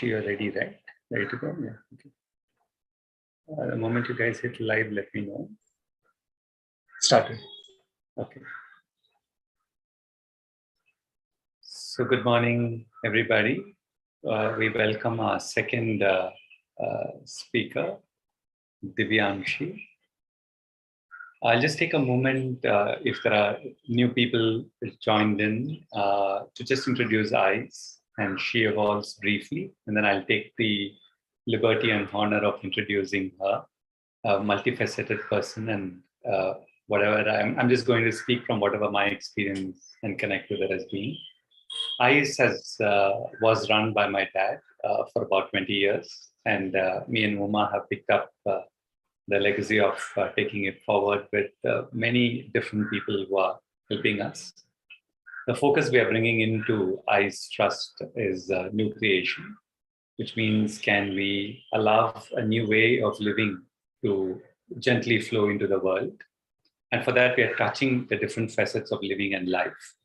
Divyanshi, you're ready, right? Ready to go? Yeah. Okay. The moment you guys hit live, let me know. Started. Okay. So good morning, everybody. We welcome our second speaker, Divyanshi. I'll just take a moment if there are new people joined in to just introduce Ice and She Evolves briefly, and then I'll take the liberty and honor of introducing her, a multifaceted person, and whatever I'm just going to speak from whatever my experience and connect with it has been. Ice was run by my dad for about 20 years, and me and Uma have picked up the legacy of taking it forward with many different people who are helping us. The focus we are bringing into Ice Trust is new creation, which means can we allow a new way of living to gently flow into the world? And for that, we are touching the different facets of living and life.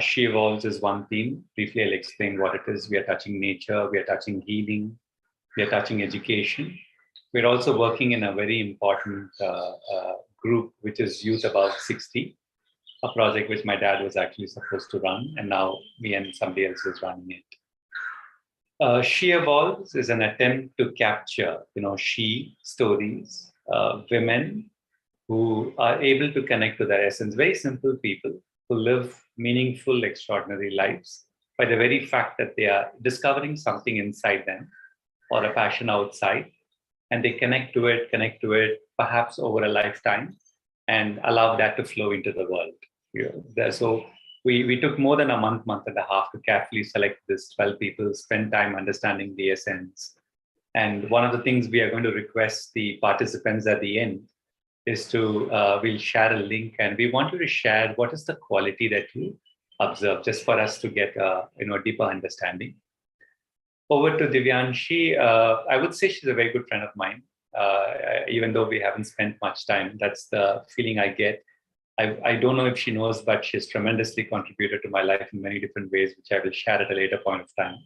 She Evolves is one theme. Briefly, I'll explain what it is. We are touching nature, we are touching healing, we are touching education. We're also working in a very important group, which is Youth Above 60, a project which my dad was actually supposed to run, and now me and somebody else is running it. She Evolves is an attempt to capture, she stories, women who are able to connect to their essence, very simple people who live meaningful, extraordinary lives by the very fact that they are discovering something inside them or a passion outside, and they connect to it, perhaps over a lifetime, and allow that to flow into the world. So we took more than a month and a half to carefully select this 12 people, spend time understanding the essence. And one of the things we are going to request the participants at the end is to, we'll share a link, and we want you to share what is the quality that you observe, just for us to get a deeper understanding. Over to Divyanshi. I would say she's a very good friend of mine, even though we haven't spent much time. That's the feeling I get. I don't know if she knows, but she's tremendously contributed to my life in many different ways, which I will share at a later point of time.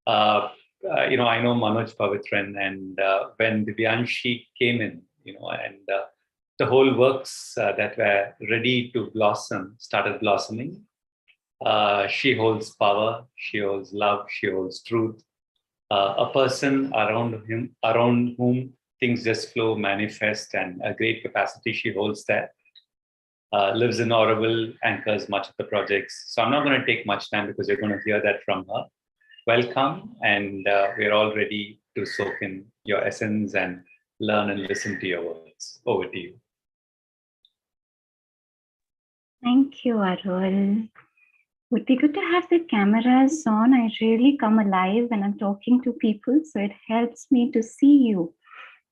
I know Manoj Pavitran, and when Divyanshi came in, and the whole works that were ready to blossom started blossoming. She holds power, she holds love, she holds truth. A person around whom things just flow, manifest, and a great capacity she holds there. Lives in Oroville, anchors much of the projects. So I'm not going to take much time because you're going to hear that from her. Welcome, and we're all ready to soak in your essence and learn and listen to your words. Over to you. Thank you, Arul. Would be good to have the cameras on. I really come alive when I'm talking to people, so it helps me to see you.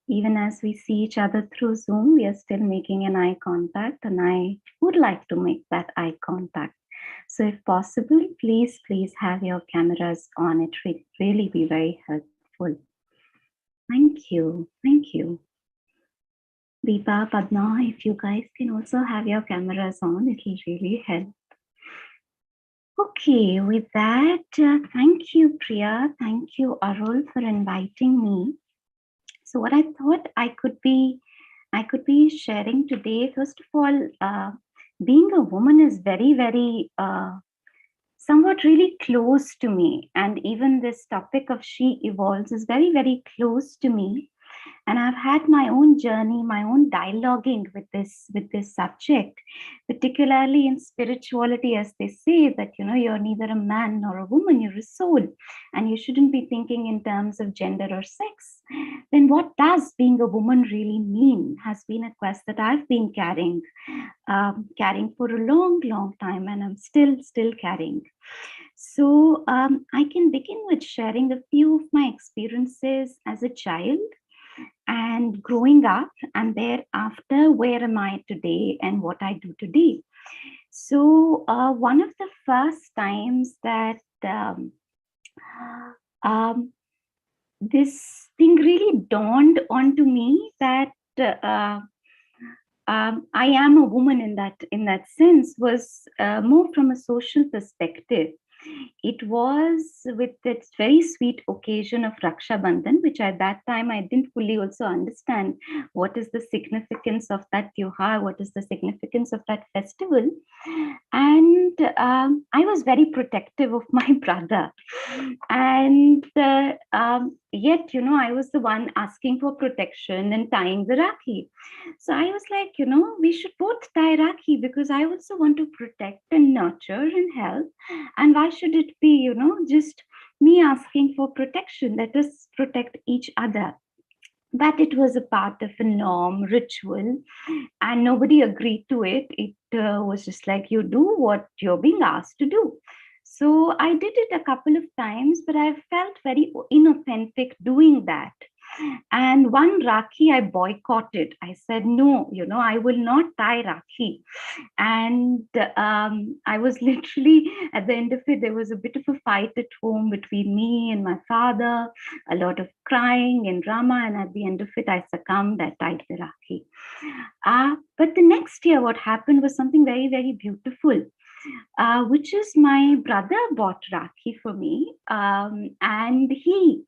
Even as we see each other through Zoom, we are still making an eye contact, and I would like to make that eye contact. So if possible, please have your cameras on. It would really be very helpful. Thank you. Deepa, Padma, if you guys can also have your cameras on, it will really help. Okay, with that, thank you, Priya. Thank you, Arul, for inviting me. So what I thought I could be sharing today, first of all, being a woman is very, very, somewhat really close to me. And even this topic of She Evolves is very, very close to me. And I've had my own journey, my own dialoguing with this subject, particularly in spirituality, as they say that, you're neither a man nor a woman, you're a soul, and you shouldn't be thinking in terms of gender or sex. Then what does being a woman really mean has been a quest that I've been carrying for a long, long time, and I'm still carrying. So I can begin with sharing a few of my experiences as a child and growing up, and thereafter, where am I today and what I do today. So one of the first times that this thing really dawned onto me that I am a woman in that sense was more from a social perspective. It was with its very sweet occasion of Raksha Bandhan, which at that time I didn't fully also understand what is the significance of that Tyohar, what is the significance of that festival. And I was very protective of my brother. And yet, I was the one asking for protection and tying the Rakhi. So I was like, we should both tie Rakhi because I also want to protect and nurture and help. And why should it be, just me asking for protection? Let us protect each other. But it was a part of a norm, ritual, and nobody agreed to it. It was just like, you do what you're being asked to do. So I did it a couple of times, but I felt very inauthentic doing that. And one Rakhi I boycotted. I said, no, I will not tie Rakhi. And I was literally, at the end of it, there was a bit of a fight at home between me and my father, a lot of crying and drama. And at the end of it, I succumbed. I tied the Rakhi. But the next year, what happened was something very, very beautiful. Which is my brother bought Rakhi for me, and he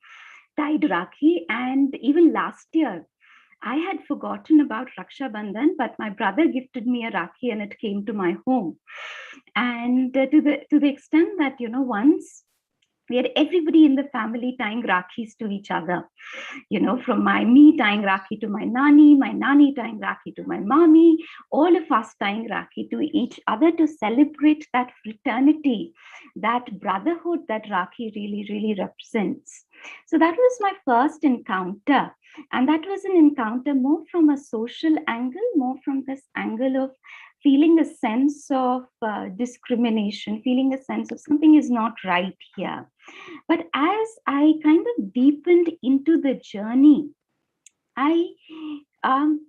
tied Rakhi. And even last year, I had forgotten about Raksha Bandhan, but my brother gifted me a Rakhi and it came to my home. And to the extent that, once we had everybody in the family tying Rakhis to each other, from me tying Rakhi to my nani tying Rakhi to my mommy, all of us tying Rakhi to each other to celebrate that fraternity, that brotherhood that Rakhi really, really represents. So that was my first encounter. And that was an encounter more from a social angle, more from this angle of feeling a sense of discrimination, feeling a sense of something is not right here. But as I kind of deepened into the journey, I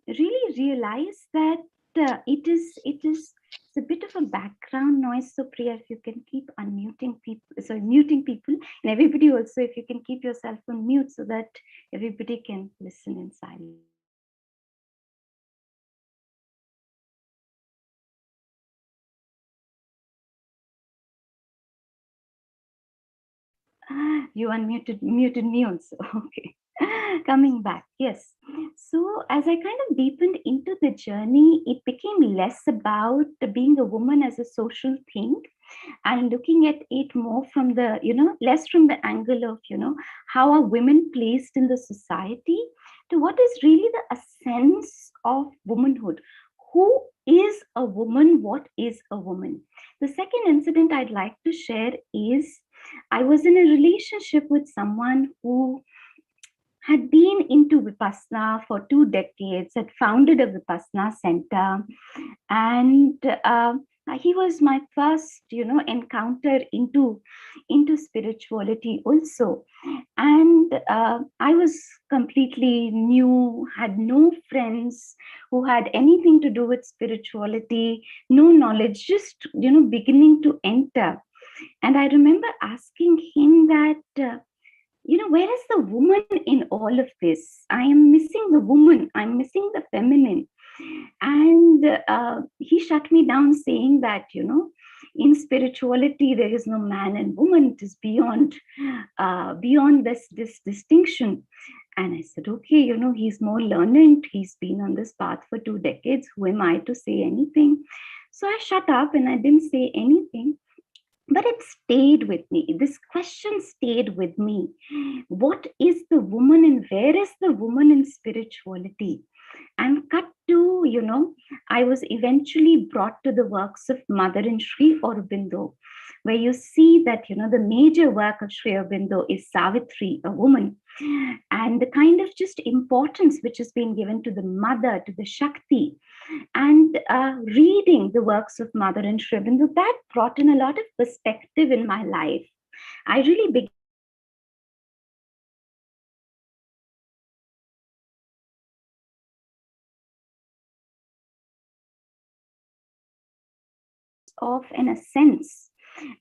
really realized that it's a bit of a background noise. So Priya, if you can keep unmuting people, sorry, muting people, and everybody also, if you can keep yourself on mute so that everybody can listen in silence. You muted me also. Okay. Coming back, yes. So as I kind of deepened into the journey, it became less about being a woman as a social thing and looking at it more from the, less from the angle of, how are women placed in the society to what is really the essence of womanhood. Who is a woman? What is a woman? The second incident I'd like to share is I was in a relationship with someone who had been into Vipassana for 2 decades, had founded a Vipassana center, and he was my first, encounter into spirituality also. And I was completely new, had no friends who had anything to do with spirituality, no knowledge, just, beginning to enter. And I remember asking him that, where is the woman in all of this? I am missing the woman. I'm missing the feminine. And he shut me down saying that, in spirituality, there is no man and woman. It is beyond this distinction. And I said, okay, he's more learned. He's been on this path for 2 decades. Who am I to say anything? So I shut up and I didn't say anything. But it stayed with me. This question stayed with me. What is the woman and where is the woman in spirituality? And cut to, I was eventually brought to the works of Mother and Sri Aurobindo, where you see that, the major work of Sri Aurobindo is Savitri, a woman, and the kind of just importance which has been given to the mother, to the Shakti. And reading the works of Mother and Sri Aurobindo, that brought in a lot of perspective in my life. I really began of in a sense,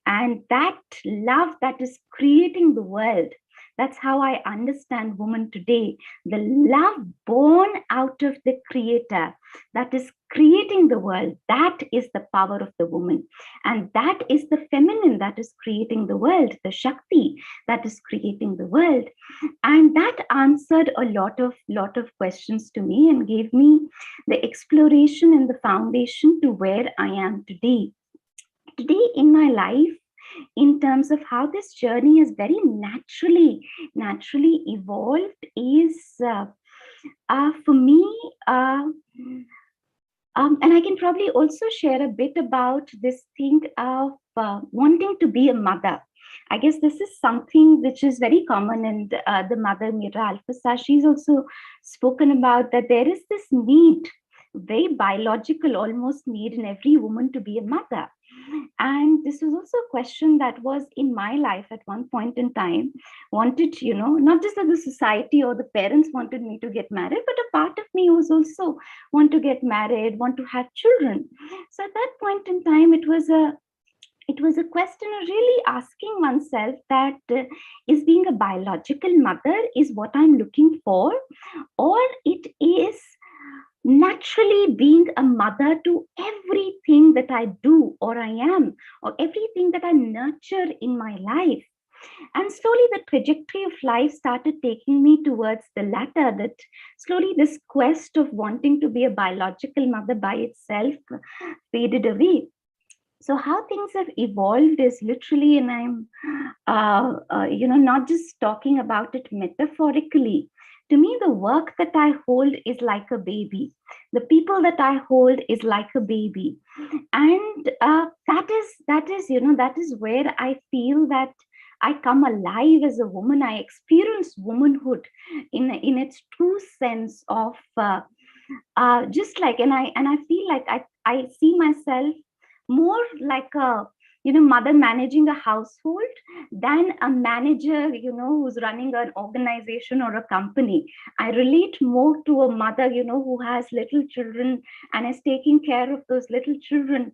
and that love that is creating the world, That's how I understand woman today. The love born out of the creator that is creating the world, that is the power of the woman. And that is the feminine that is creating the world, the Shakti that is creating the world. And that answered a lot of questions to me and gave me the exploration and the foundation to where I am today. Today in my life, in terms of how this journey has very naturally evolved, is for me, and I can probably also share a bit about this thing of wanting to be a mother. I guess this is something which is very common, and the mother Mira Alfasa, she's also spoken about that there is this need, very biological almost need in every woman to be a mother. And this was also a question that was in my life at one point in time. Wanted, not just that the society or the parents wanted me to get married, but a part of me was also want to get married, want to have children. So at that point in time, it was a question of really asking oneself that is being a biological mother is what I'm looking for, or it is naturally being a mother to everything that I do or I am, or everything that I nurture in my life. And slowly the trajectory of life started taking me towards the latter, that slowly this quest of wanting to be a biological mother by itself faded away. So how things have evolved is literally, and I'm not just talking about it metaphorically. To me, the work that I hold is like a baby. The people that I hold is like a baby, and that is where I feel that I come alive as a woman. I experience womanhood in its true sense of just like, and I feel like I see myself more like a mother managing a household than a manager who's running an organization or a company. I relate more to a mother who has little children and is taking care of those little children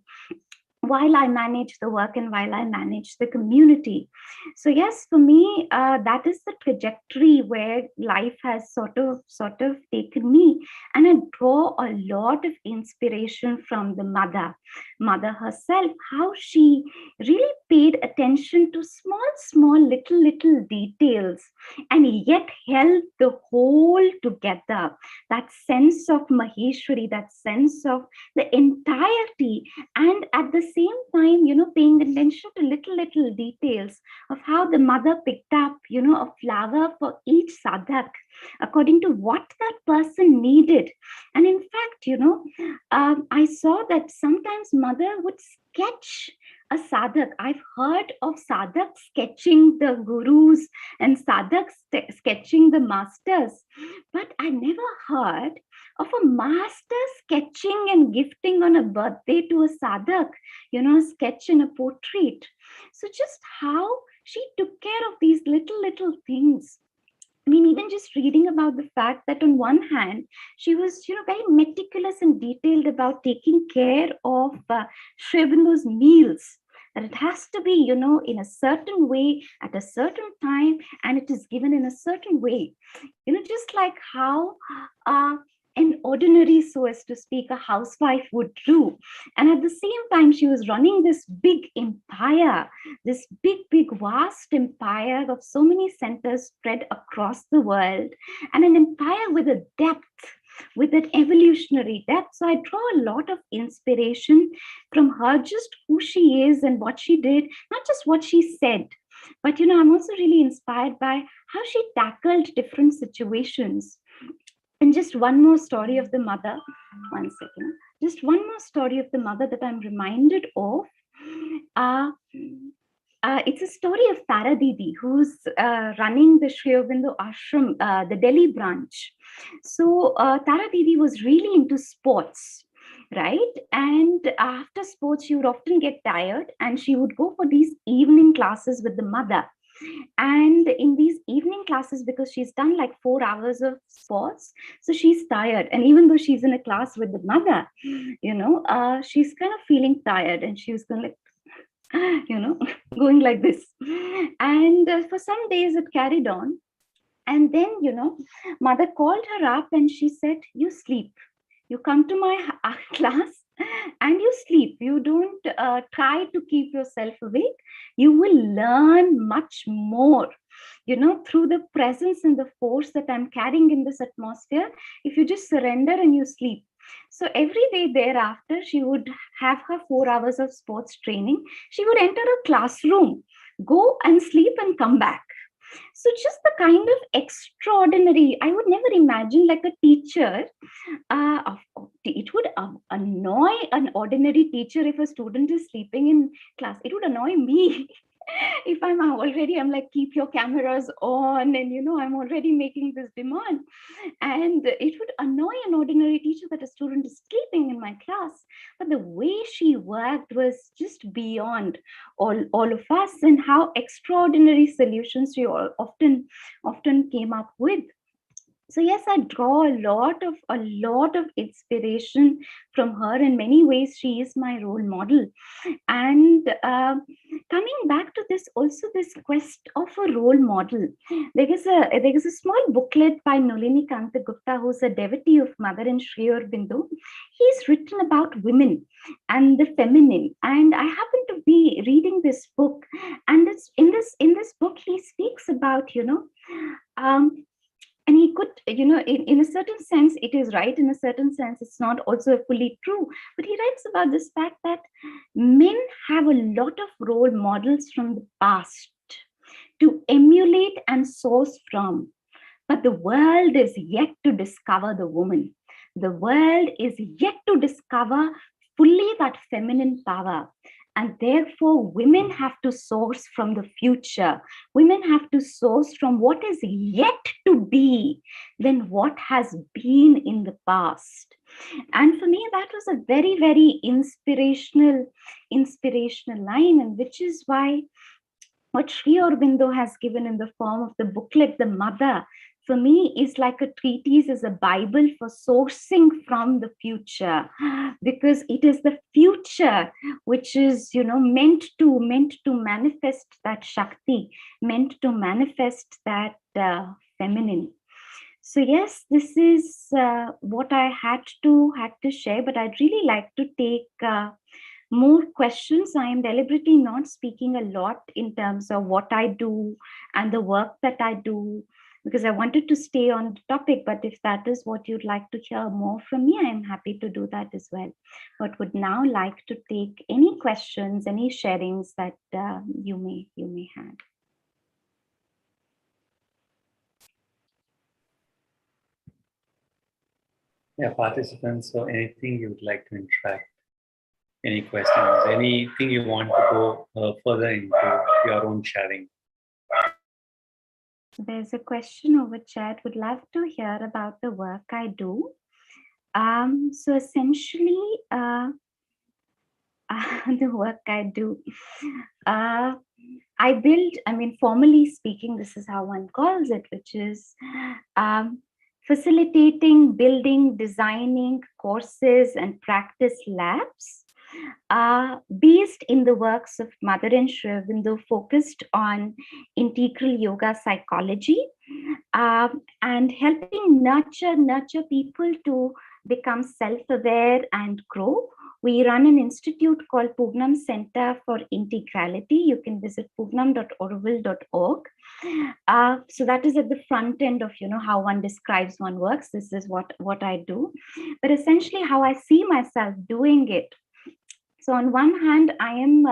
while I manage the work and while I manage the community. So yes, for me, that is the trajectory where life has sort of taken me, and I draw a lot of inspiration from the mother herself, how she really paid attention to small little details, and yet held the whole together. That sense of Maheshwari, that sense of the entirety, and at the same time paying attention to little details of how the mother picked up a flower for each sadhak according to what that person needed. And in fact I saw that sometimes mother would sketch a sadhak. I've heard of sadhak sketching the gurus and sadhak sketching the masters, but I never heard of a master sketching and gifting on a birthday to a sadhak, a sketch and a portrait. So just how she took care of these little things. I mean, even just reading about the fact that on one hand, she was, very meticulous and detailed about taking care of Sri Aurobindo's meals. That it has to be, in a certain way at a certain time, and it is given in a certain way. Just like how an ordinary, so as to speak, a housewife would do. And at the same time, she was running this big empire, this big, vast empire of so many centers spread across the world, and an empire with a depth, with an evolutionary depth. So I draw a lot of inspiration from her, just who she is and what she did, not just what she said. But I'm also really inspired by how she tackled different situations. And just one more story of the mother. One second. Just one more story of the mother that I'm reminded of. It's a story of Tara Didi, who's running the Sri Aurobindo Ashram, the Delhi branch. So Tara Didi was really into sports, right? And after sports, she would often get tired, and she would go for these evening classes with the mother. And in these evening classes, because she's done like 4 hours of sports, so she's tired. And even though she's in a class with the mother, she's kind of feeling tired, and she was going like, going like this. And for some days it carried on. And then, mother called her up and she said, you sleep. You come to my class and you sleep. You don't try to keep yourself awake. You will learn much more, through the presence and the force that I'm carrying in this atmosphere, if you just surrender and you sleep. So every day thereafter, she would have her 4 hours of sports training. She would enter a classroom, go and sleep and come back. So just the kind of extraordinary, I would never imagine like a teacher. It would annoy an ordinary teacher if a student is sleeping in class. It would annoy me. If I'm like, keep your cameras on, and I'm already making this demand. And it would annoy an ordinary teacher that a student is sleeping in my class. But the way she worked was just beyond all of us, and how extraordinary solutions she often came up with. So yes, I draw a lot of inspiration from her. In many ways, she is my role model. And coming back to this, also this quest of a role model, there is a small booklet by Nalini Kanta Gupta, who's a devotee of Mother and Sri Aurobindo. He's written about women and the feminine, and I happen to be reading this book, and it's in this book he speaks about and he could, in a certain sense it is right, in a certain sense it's not also fully true, but he writes about this fact that men have a lot of role models from the past to emulate and source from, but the world is yet to discover the woman. The world is yet to discover fully that feminine power. And therefore, women have to source from the future. Women have to source from what is yet to be than what has been in the past. And for me, that was a very, very inspirational line, and which is why what Sri Aurobindo has given in the form of the booklet, The Mother, for me is like a treatise, is a Bible for sourcing from the future, because it is the future which is, meant to manifest that Shakti, meant to manifest that feminine. So yes, this is what I had to share, but I'd really like to take more questions. I am deliberately not speaking a lot in terms of what I do and the work that I do, because I wanted to stay on the topic. But if that is what you'd like to hear more from me, I am happy to do that as well. But would now like to take any questions, any sharings that you may have. Yeah, participants, so anything you would like to interact, any questions, anything you want to go further into your own sharing. There's a question over chat. Would love to hear about the work I do. So essentially, the work I do, I build, formally speaking, this is how one calls it, which is facilitating, building, designing courses and practice labs based in the works of Mother and Sri Aurobindo, focused on integral yoga psychology, and helping nurture people to become self-aware and grow. We run an institute called Pugnam Center for Integrality. You can visit pugnam.orville.org. So that is at the front end of how one describes one works. This is what I do, but essentially how I see myself doing it. So on one hand, I am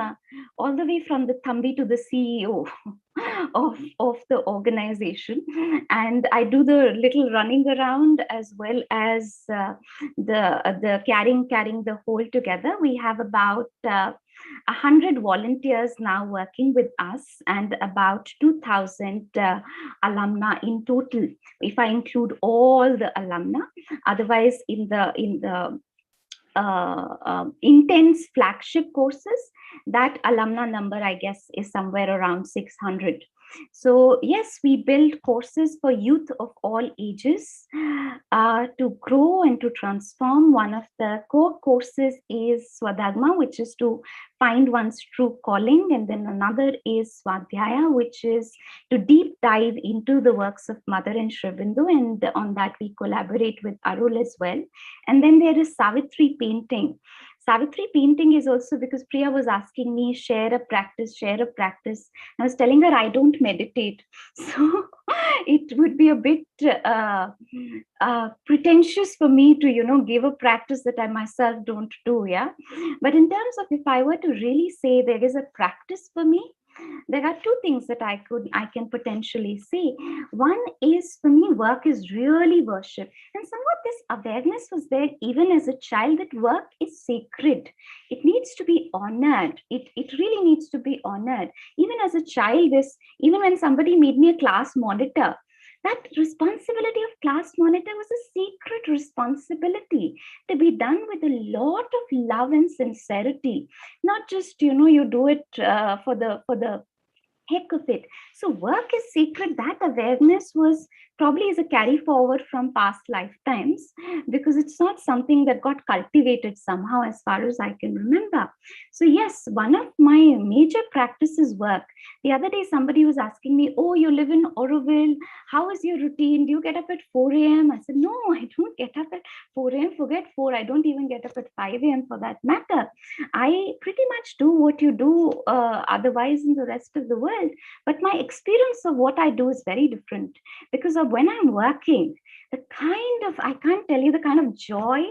all the way from the Thambi to the CEO of the organization, and I do the little running around as well as the carrying the whole together. We have about 100 volunteers now working with us, and about 2,000 alumni in total, if I include all the alumni. Otherwise, in the intense flagship courses, that alumna number, I guess, is somewhere around 600. So yes, we build courses for youth of all ages to grow and to transform. One of the core courses is Swadharma, which is to find one's true calling, and then another is Swadhyaya, which is to deep dive into the works of Mother and Shri Bindu, and on that we collaborate with Arul as well. And then there is Savitri painting. Savitri painting is also because Priya was asking me, share a practice, share a practice. I was telling her I don't meditate. So it would be a bit pretentious for me to, give a practice that I myself don't do. Yeah. But in terms of if I were to really say there is a practice for me, there are two things that I can potentially say. One is, for me, work is really worship, and somewhat this awareness was there even as a child, that work is sacred. It needs to be honored. It really needs to be honored. Even as a child, even when somebody made me a class monitor, that responsibility of class monitor was a sacred responsibility to be done with a lot of love and sincerity, not just you do it for the heck of it. So work is sacred. That awareness was probably is a carry forward from past lifetimes, because it's not something that got cultivated somehow as far as I can remember. So yes, one of my major practices work. The other day somebody was asking me, oh, you live in Oroville, how is your routine? Do you get up at 4 a.m.? I said, no, I don't get up at 4 a.m. Forget 4. I don't even get up at 5 a.m. for that matter. I pretty much do what you do otherwise in the rest of the world. But my experience of what I do is very different, because of when I'm working, I can't tell you the kind of joy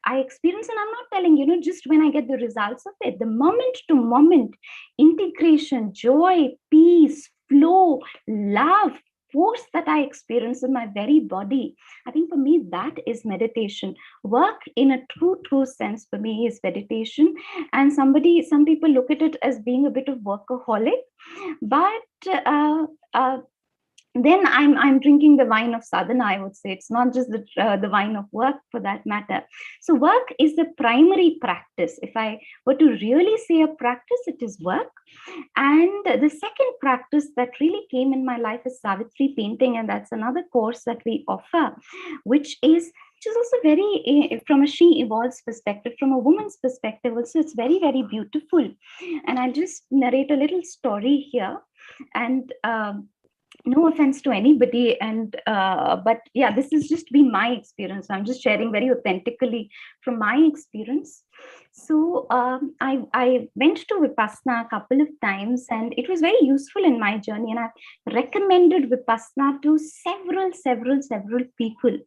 I experience. And I'm not telling, just when I get the results of it, the moment to moment integration, joy, peace, flow, love, force that I experience in my very body. I think for me, that is meditation. Work in a true sense for me is meditation. And some people look at it as being a bit of workaholic, but then I'm drinking the wine of sadhana, I would say. It's not just the wine of work, for that matter. So work is the primary practice. If I were to really say a practice, it is work. And the second practice that really came in my life is Savitri painting, and that's another course that we offer, which is also very, from a she evolves perspective, from a woman's perspective also, it's very, very beautiful. And I'll just narrate a little story here. And no offense to anybody, and but yeah, this has just been my experience. I'm just sharing very authentically from my experience. So I went to Vipassana a couple of times, and it was very useful in my journey, and I've recommended Vipassana to several people.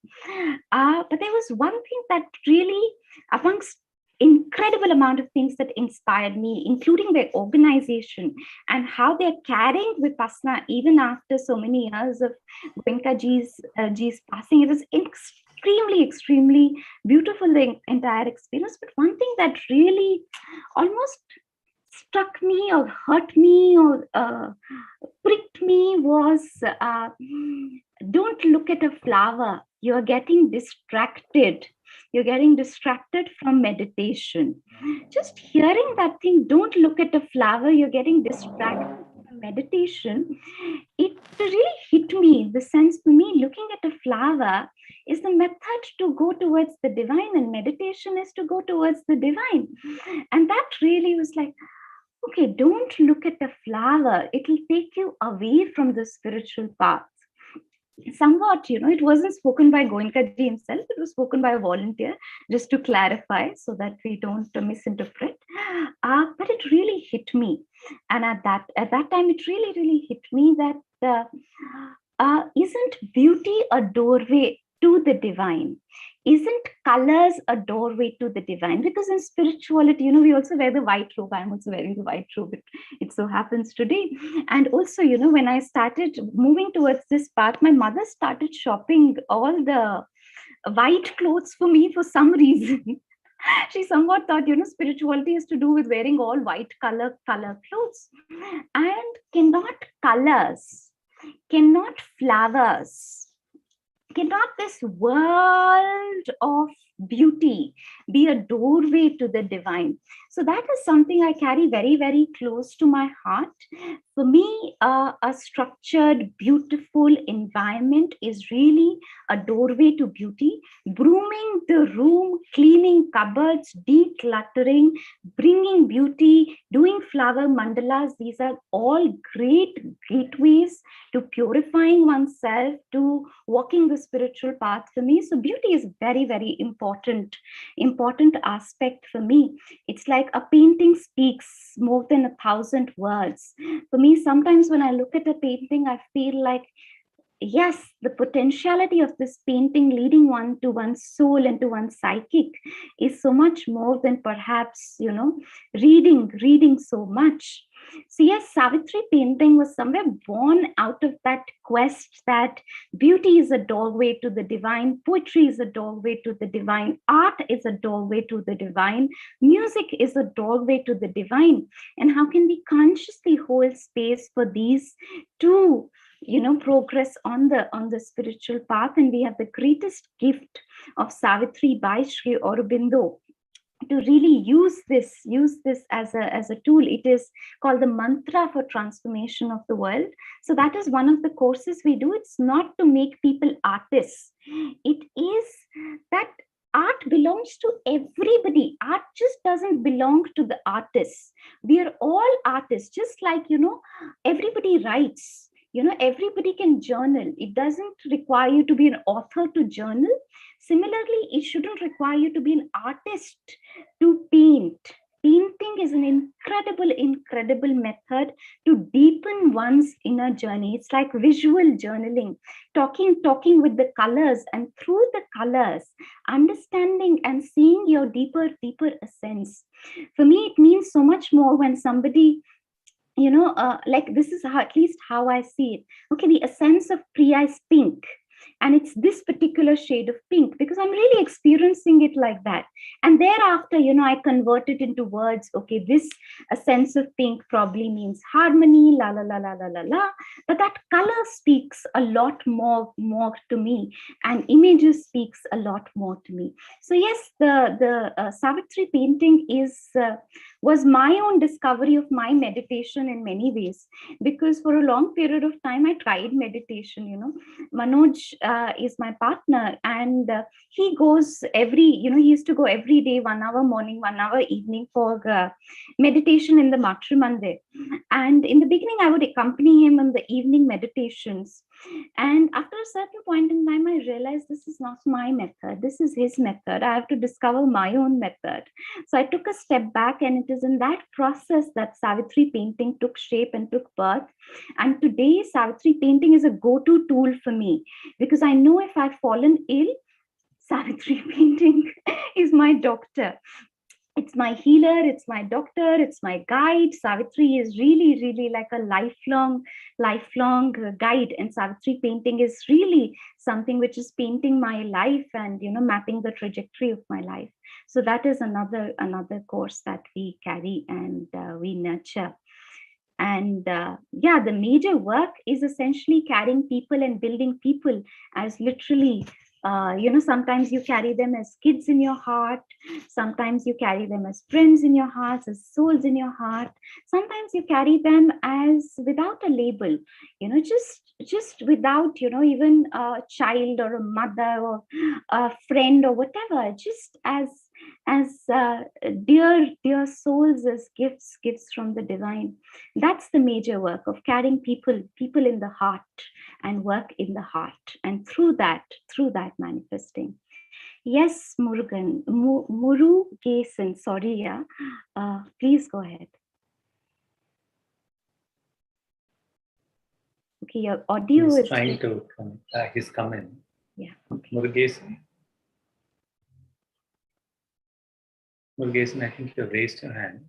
But there was one thing that really, amongst incredible amount of things that inspired me, including their organization and how they're carrying Vipassana even after so many years of Goenka ji's passing. It was extremely beautiful, the entire experience. But one thing that really almost struck me or hurt me or pricked me was, don't look at a flower. You're getting distracted. You're getting distracted from meditation. Just hearing that thing, don't look at a flower, you're getting distracted from meditation. It really hit me. The sense, for me, looking at a flower is the method to go towards the divine, and meditation is to go towards the divine. And that really was like, okay, don't look at a flower. It'll take you away from the spiritual path. Somewhat, it wasn't spoken by Goenka ji himself. It was spoken by a volunteer, just to clarify so that we don't misinterpret. But it really hit me. And at that time, it really hit me that isn't beauty a doorway to the divine? Isn't colors a doorway to the divine? Because in spirituality, we also wear the white robe. I'm also wearing the white robe. It so happens today. And also, when I started moving towards this path, my mother started shopping all the white clothes for me for some reason. She somewhat thought, spirituality has to do with wearing all white color clothes. And cannot colors, cannot flowers, cannot this world of beauty, be a doorway to the divine. So that is something I carry very, very close to my heart. For me, a structured, beautiful environment is really a doorway to beauty. Brooming the room, cleaning cupboards, decluttering, bringing beauty, doing flower mandalas, these are all great gateways to purifying oneself, to walking the spiritual path for me. So beauty is very, very important aspect for me. It's like a painting speaks more than 1,000 words. For me, sometimes when I look at a painting, I feel like, yes, the potentiality of this painting leading one to one's soul and to one's psychic is so much more than perhaps, reading so much. So yes, Savitri painting was somewhere born out of that quest that beauty is a doorway to the divine, poetry is a doorway to the divine, art is a doorway to the divine, music is a doorway to the divine. And how can we consciously hold space for these two, progress on the spiritual path? And we have the greatest gift of Savitri by Sri Aurobindo to really use this as a tool. It is called the mantra for transformation of the world. So that is one of the courses we do. It's not to make people artists. It is that art belongs to everybody. Art just doesn't belong to the artists. We are all artists, just like, everybody writes. Everybody can journal. It doesn't require you to be an author to journal. Similarly, it shouldn't require you to be an artist to paint. Painting is an incredible method to deepen one's inner journey. It's like visual journaling, talking with the colors, and through the colors, understanding and seeing your deeper essence. For me, it means so much more when somebody, like, this is at least how I see it. Okay, the essence of Priya is pink, and it's this particular shade of pink because I'm really experiencing it like that. And thereafter, I convert it into words. Okay, this a sense of pink probably means harmony, la la la la la la la. But that color speaks a lot more to me, and images speaks a lot more to me. So yes, the Savitri painting was my own discovery of my meditation in many ways, because for a long period of time I tried meditation. Manoj is my partner, and he goes he used to go every day, 1 hour morning, 1 hour evening for meditation in the Matri Mandir. And in the beginning, I would accompany him in the evening meditations. And after a certain point in time, I realized this is not my method. This is his method. I have to discover my own method. So I took a step back, and it is in that process that Savitri painting took shape and took birth. And today, Savitri painting is a go-to tool for me, because I know if I've fallen ill, Savitri painting is my doctor. It's my healer, it's my doctor, it's my guide. Savitri is really like a lifelong guide. And Savitri painting is really something which is painting my life and, mapping the trajectory of my life. So that is another course that we carry and we nurture. And the major work is essentially carrying people and building people as literally, sometimes you carry them as kids in your heart. Sometimes you carry them as friends in your heart, as souls in your heart. Sometimes you carry them as without a label, just without, even a child or a mother or a friend or whatever, just as dear souls, as gifts from the divine. That's the major work of carrying people in the heart, and work in the heart, and through that manifesting. Yes, Murugesan, sorry, yeah. Please go ahead. Okay, your audio is is trying to come. He's come in. Yeah. Okay. Murugesan, I think you raised your hand.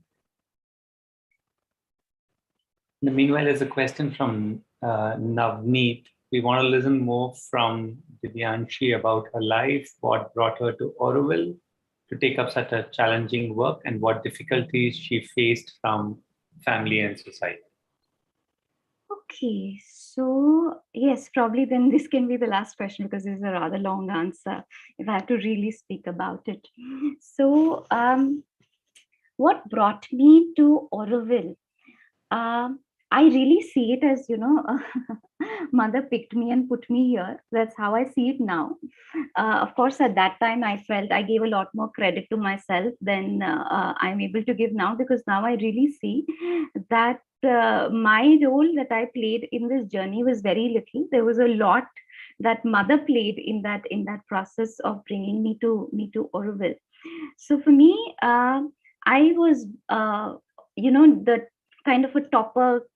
In the meanwhile, there's a question from Navneet. We want to listen more from Divyanshi about her life, what brought her to Auroville to take up such a challenging work, and what difficulties she faced from family and society. Okay, So yes, probably then this can be the last question because this is a rather long answer if I have to really speak about it. So what brought me to Auroville? Um, I really see it as, mother picked me and put me here. That's how I see it now. Of course, at that time, I felt I gave a lot more credit to myself than I'm able to give now, because now I really see that my role that I played in this journey was very little. There was a lot that mother played in that process of bringing me to Auroville. So for me, I was, the kind of a topper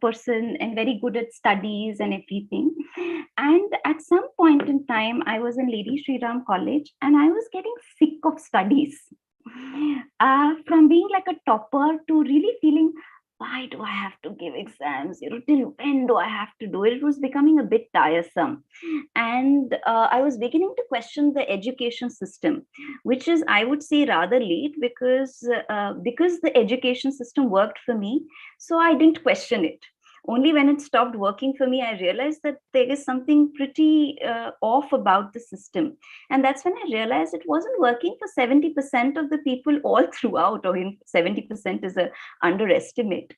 person and very good at studies and everything. And at some point in time, I was in Lady Shri Ram College and I was getting sick of studies. From being like a topper to really feeling, why do I have to give exams? Till when do I have to do it? It was becoming a bit tiresome. And I was beginning to question the education system, which is, I would say, rather late, because the education system worked for me, so I didn't question it. Only when it stopped working for me, I realized that there is something pretty off about the system. And that's when I realized it wasn't working for 70% of the people all throughout, or in 70% is a underestimate.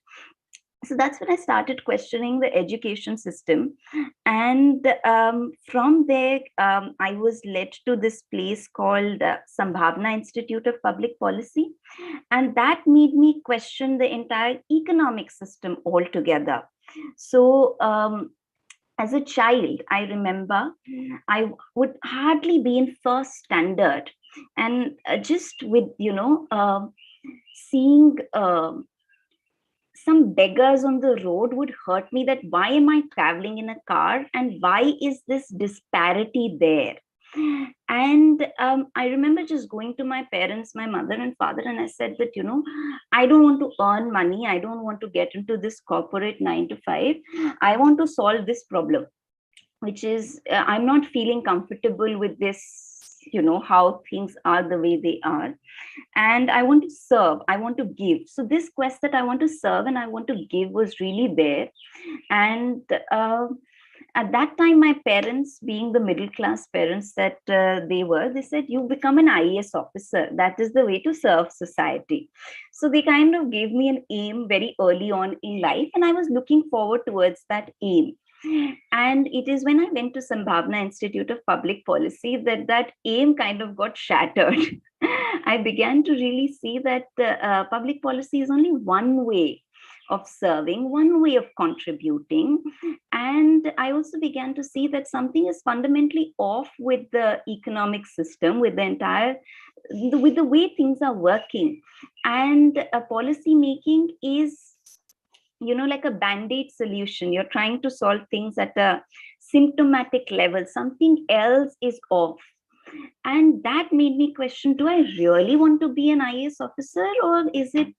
So that's when I started questioning the education system. And from there, I was led to this place called Sambhavna Institute of Public Policy. And that made me question the entire economic system altogether. So, as a child, I remember I would hardly be in first standard. And just with, seeing some beggars on the road would hurt me, that why am I traveling in a car and why is this disparity there? And I remember just going to my parents, my mother and father, and I said that, I don't want to earn money. I don't want to get into this corporate 9 to 5. I want to solve this problem, which is I'm not feeling comfortable with this, how things are the way they are. And I want to serve, I want to give. So this quest that I want to serve and I want to give was really there. And at that time, my parents, being the middle class parents that they said, you become an IAS officer. That is the way to serve society. So they kind of gave me an aim very early on in life, and I was looking forward towards that aim. And it is when I went to Sambhavna Institute of Public Policy that aim kind of got shattered. I began to really see that public policy is only one way of serving, one way of contributing. And I also began to see that something is fundamentally off with the economic system, with with the way things are working. And policy making is, like a band-aid solution. You're trying to solve things at a symptomatic level. Something else is off. And that made me question, do I really want to be an IAS officer, or is it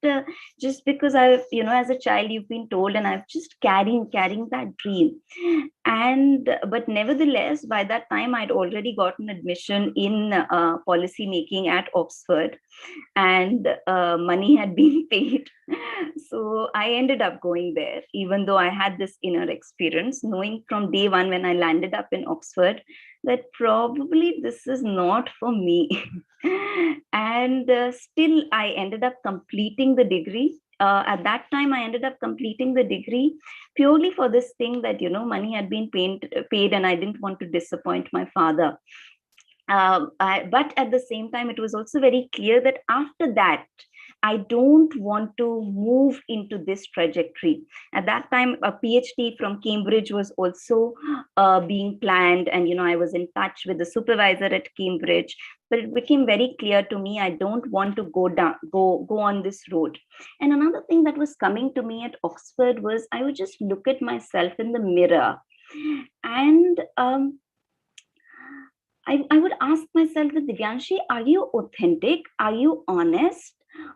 just because I've, as a child, you've been told, and I've just carrying that dream. And but nevertheless, by that time, I'd already gotten admission in policy making at Oxford, and money had been paid. So I ended up going there, even though I had this inner experience, knowing from day one when I landed up in Oxford that probably this is not for me. And still, I ended up completing the degree. At that time, I ended up completing the degree purely for this thing that, money had been paid and I didn't want to disappoint my father. But at the same time, it was also very clear that after that, I don't want to move into this trajectory. At that time, a PhD from Cambridge was also being planned. And, I was in touch with the supervisor at Cambridge. But it became very clear to me, I don't want to go on this road. And another thing that was coming to me at Oxford was I would just look at myself in the mirror. And I would ask myself, Divyanshi, are you authentic? Are you honest?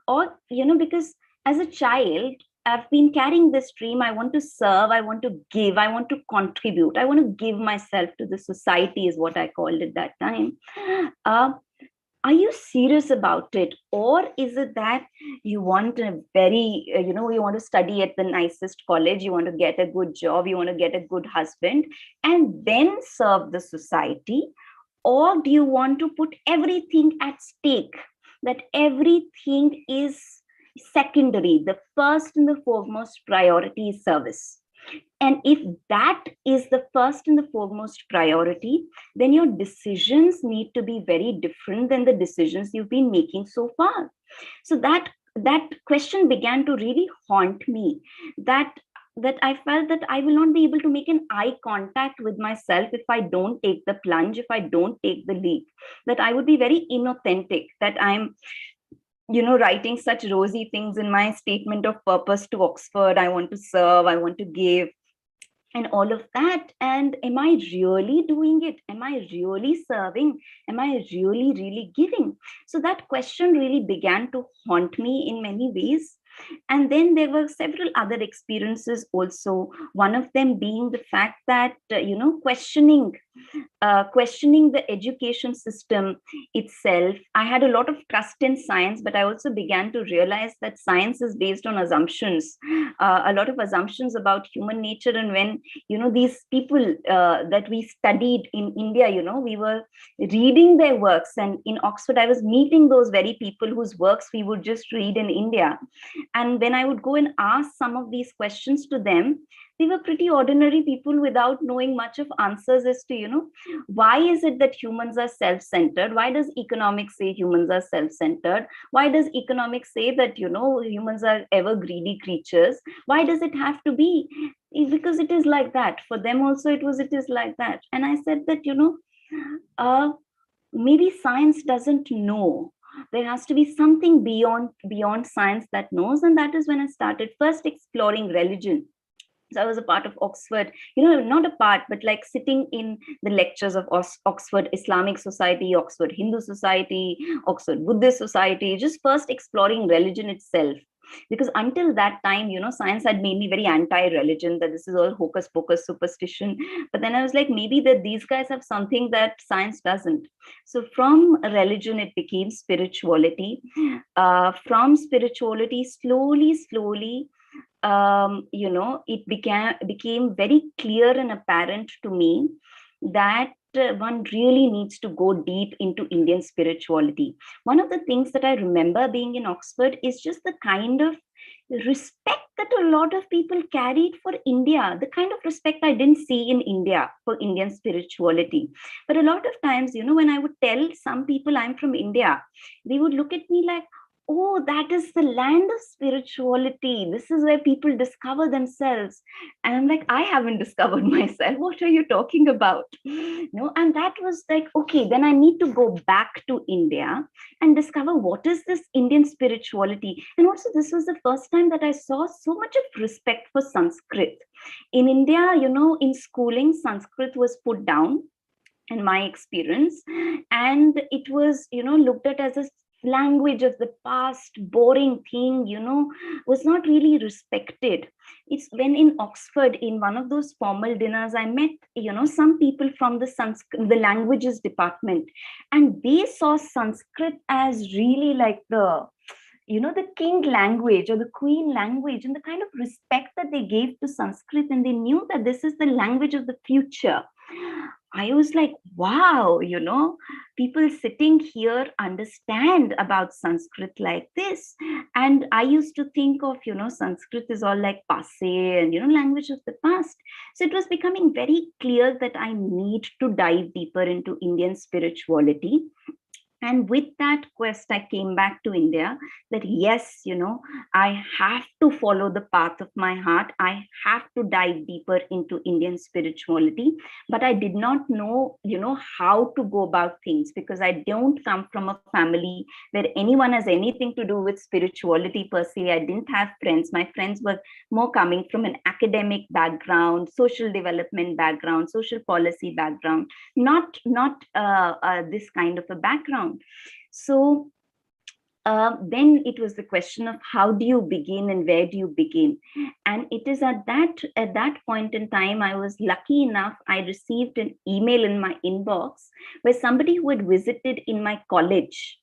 Or, because as a child, I've been carrying this dream. I want to serve, I want to give, I want to contribute, I want to give myself to the society, is what I called it that time. are you serious about it? Or is it that you want a very, you want to study at the nicest college, you want to get a good job, you want to get a good husband, and then serve the society? Or do you want to put everything at stake, that everything is secondary, the first and the foremost priority is service? And if that is the first and the foremost priority, then your decisions need to be very different than the decisions you've been making so far. So that question began to really haunt me, that I felt that I will not be able to make an eye contact with myself if I don't take the plunge, if I don't take the leap, that I would be very inauthentic, that I'm writing such rosy things in my statement of purpose to Oxford. I want to serve, I want to give, and all of that. And am I really doing it? Am I really serving? Am I really giving? So that question really began to haunt me in many ways. And then there were several other experiences also, one of them being the fact that questioning the education system itself. I had a lot of trust in science, but I also began to realize that science is based on assumptions, a lot of assumptions about human nature. And when these people that we studied in India, we were reading their works, and in Oxford I was meeting those very people whose works we would just read in India. And when I would go and ask some of these questions to them, they were pretty ordinary people without knowing much of answers as to, why is it that humans are self-centered? Why does economics say humans are self-centered? Why does economics say that, humans are ever greedy creatures? Why does it have to be? Because it is like that. For them also, it is like that. And I said that, maybe science doesn't know. There has to be something beyond science that knows. And that is when I started first exploring religion. So I was a part of Oxford, not a part, but like sitting in the lectures of Oxford Islamic Society, Oxford Hindu Society, Oxford Buddhist Society, just first exploring religion itself. Because until that time, science had made me very anti-religion, that this is all hocus pocus superstition. But then I was like, maybe that these guys have something that science doesn't. So from religion, it became spirituality. From spirituality, slowly, it became very clear and apparent to me that one really needs to go deep into Indian spirituality. One of the things that I remember being in Oxford is just the kind of respect that a lot of people carried for India, the kind of respect I didn't see in India for Indian spirituality. But a lot of times, when I would tell some people I'm from India, they would look at me like, oh, that is the land of spirituality. This is where people discover themselves. And I'm like, I haven't discovered myself. What are you talking about? And that was like, okay, then I need to go back to India and discover what is this Indian spirituality. And also, this was the first time that I saw so much of respect for Sanskrit. In India, in schooling, Sanskrit was put down, in my experience, and it was looked at as a language of the past, boring thing, was not really respected. It's when in Oxford, in one of those formal dinners, I met some people from the languages department, and they saw Sanskrit as really like the king language or the queen language, and the kind of respect that they gave to Sanskrit, and they knew that this is the language of the future. I was like, wow, people sitting here understand about Sanskrit like this. And I used to think of, Sanskrit is all like passe and, language of the past. So it was becoming very clear that I need to dive deeper into Indian spirituality. And with that quest, I came back to India, that yes, I have to follow the path of my heart. I have to dive deeper into Indian spirituality. But I did not know, how to go about things, because I don't come from a family where anyone has anything to do with spirituality per se. I didn't have friends. My friends were more coming from an academic background, social development background, social policy background, not this kind of a background. So then it was the question of how do you begin and where do you begin. And it is at that point in time, I was lucky enough, I received an email in my inbox where somebody who had visited in my college,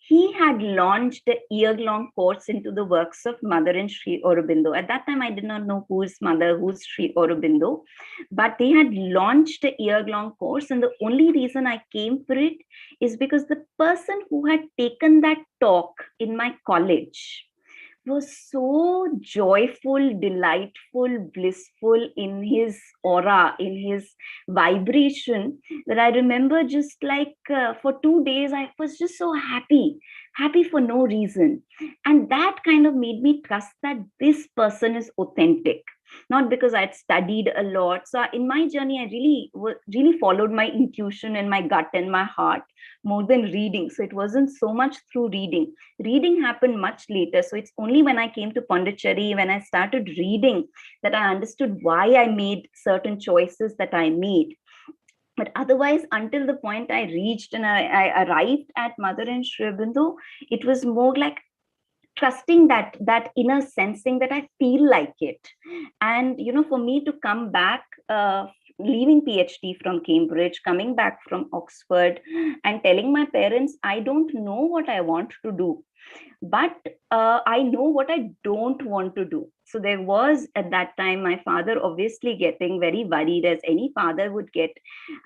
he had launched a year-long course into the works of Mother and Sri Aurobindo. At that time, I did not know who is Mother, who's Sri Aurobindo, but they had launched a year-long course. And the only reason I came for it is because the person who had taken that talk in my college was so joyful, delightful, blissful in his aura, in his vibration, that I remember just like for 2 days, I was just so happy for no reason. And that kind of made me trust that this person is authentic, not because I'd studied a lot. So in my journey, I really followed my intuition and my gut and my heart more than reading. So it wasn't so much through reading. Reading happened much later. So it's only when I came to Pondicherry, when I started reading, that I understood why I made certain choices that I made. But otherwise, until the point I reached and I arrived at Mother and Sri Aurobindo, it was more like trusting that inner sensing that I feel like it. And for me to come back, leaving PhD from Cambridge, coming back from Oxford, and telling my parents, I don't know what I want to do, but I know what I don't want to do. So there was at that time my father obviously getting very worried, as any father would get.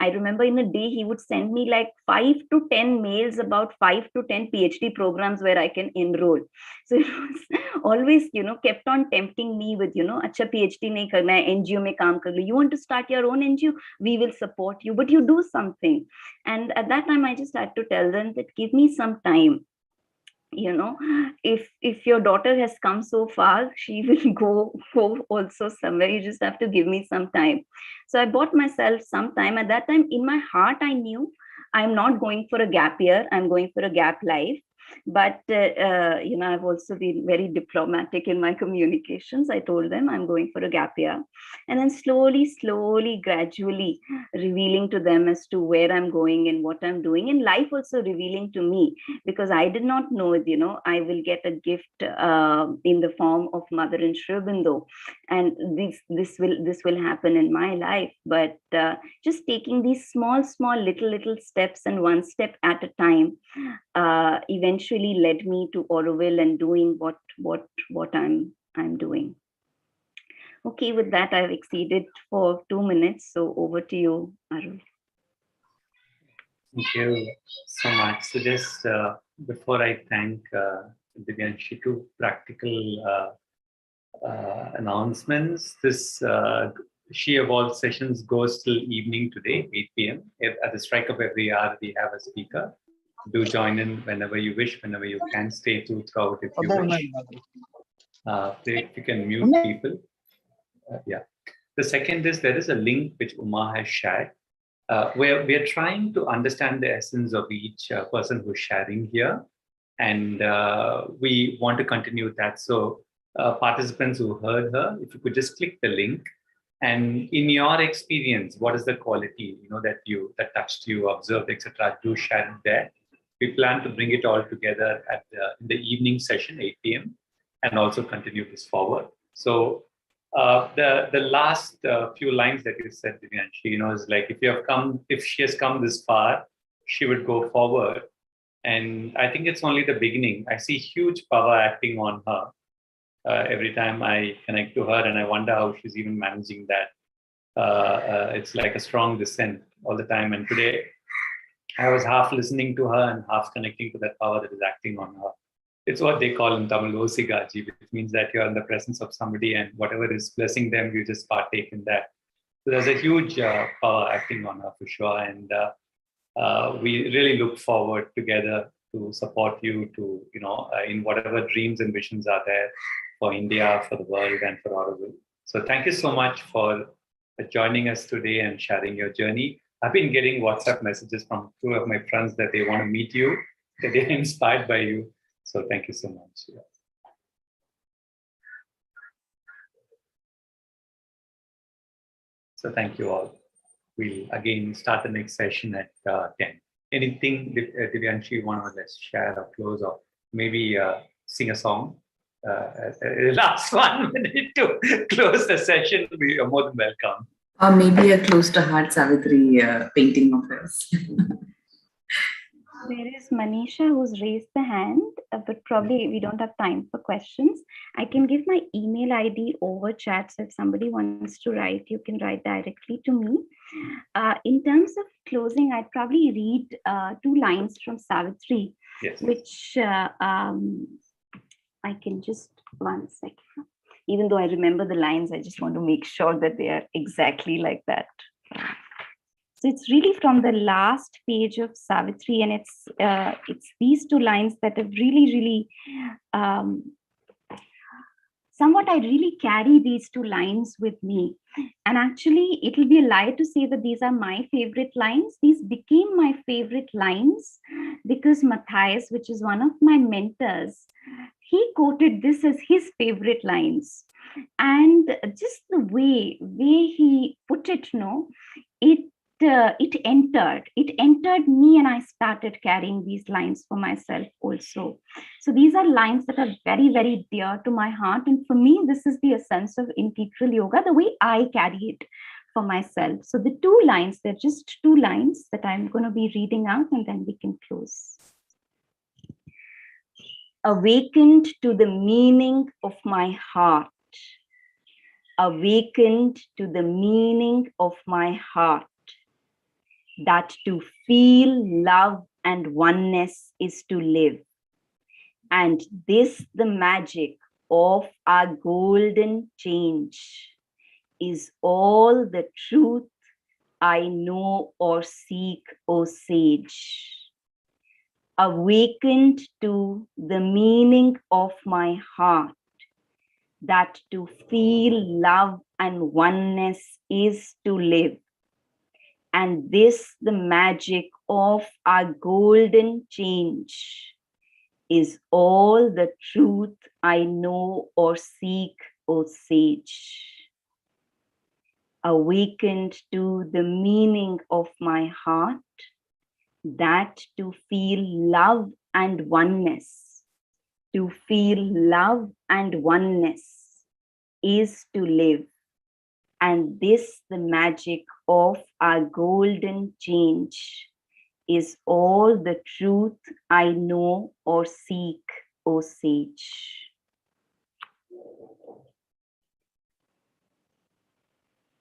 I remember in a day he would send me like 5 to 10 mails about 5 to 10 PhD programs where I can enroll. So it was always kept on tempting me with acha PhD nahi karna hai, NGO mein kaam kar lo. You want to start your own NGO, we will support you, but you do something. And at that time I just had to tell them that give me some time. If your daughter has come so far, she will go also somewhere. You just have to give me some time. So I bought myself some time. At that time, in my heart, I knew I'm not going for a gap year, I'm going for a gap life. But I've also been very diplomatic in my communications. I told them I'm going for a gap year, and then slowly, gradually revealing to them as to where I'm going and what I'm doing, and life also revealing to me, because I did not know it. I will get a gift in the form of Mother and Sri Aurobindo, and this will happen in my life. But just taking these small little steps, and one step at a time, eventually led me to Auroville and doing what I'm doing. Okay, with that, I've exceeded for 2 minutes. So over to you, Arul. Thank you so much. So just before I thank Divyanshi, two practical announcements. This She Evolved sessions goes till evening today, 8 p.m. At the strike of every hour, we have a speaker. Do join in whenever you wish, whenever you can. Stay throughout if you wish. If you can mute people. Yeah. The second is there is a link which Uma has shared, where we are trying to understand the essence of each person who's sharing here. And we want to continue that. So participants who heard her, if you could just click the link, and in your experience, what is the quality that touched you, observed, etc. Do share it there. We plan to bring it all together in the evening session, 8 p.m., and also continue this forward. So the last few lines that you said, Divyanshi, is like if she has come this far, she would go forward. And I think it's only the beginning. I see huge power acting on her every time I connect to her, and I wonder how she's even managing that. It's like a strong descent all the time. And today, I was half listening to her and half connecting to that power that is acting on her. It's what they call in Tamil Osigaji, which means that you're in the presence of somebody, and whatever is blessing them, you just partake in that. So there's a huge power acting on her for sure. And we really look forward together to support you in whatever dreams and visions are there for India, for the world, and for Auroville. So thank you so much for joining us today and sharing your journey. I've been getting WhatsApp messages from two of my friends that they want to meet you, that they're inspired by you. So thank you so much. Yeah. So thank you all. We'll again start the next session at 10. Anything, Divyanshi, you want to let's share or close, or maybe sing a song. Last 1 minute to close the session. We are more than welcome. Or maybe a close to heart Savitri painting of hers. There is Manisha who's raised the hand, but probably we don't have time for questions. I can give my email ID over chat. So if somebody wants to write, you can write directly to me. In terms of closing, I'd probably read 2 lines from Savitri, Yes. which I can just 1 second. Even though I remember the lines, I just want to make sure that they are exactly like that. So it's really from the last page of Savitri, and it's these 2 lines that have really, somewhat I really carry these 2 lines with me. And actually, it'll be a lie to say that these are my favorite lines. These became my favorite lines because Matthias, which is one of my mentors, he quoted this as his favorite lines. And just the way he put it, it entered me, and I started carrying these lines for myself also. So these are lines that are very, very dear to my heart. And for me, this is the essence of integral yoga, the way I carry it for myself. So the 2 lines, they're just 2 lines that I'm going to be reading out, and then we can close. Awakened to the meaning of my heart. Awakened to the meaning of my heart. That to feel love and oneness is to live. And this, the magic of our golden change, is all the truth I know or seek, O sage. Awakened to the meaning of my heart, that to feel love and oneness is to live. And this, the magic of our golden change, is all the truth I know or seek, O sage. Awakened to the meaning of my heart, that to feel love and oneness, to feel love and oneness is to live. And this, the magic of our golden change, is all the truth I know or seek, O sage.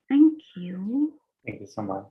Thank you. Thank you so much.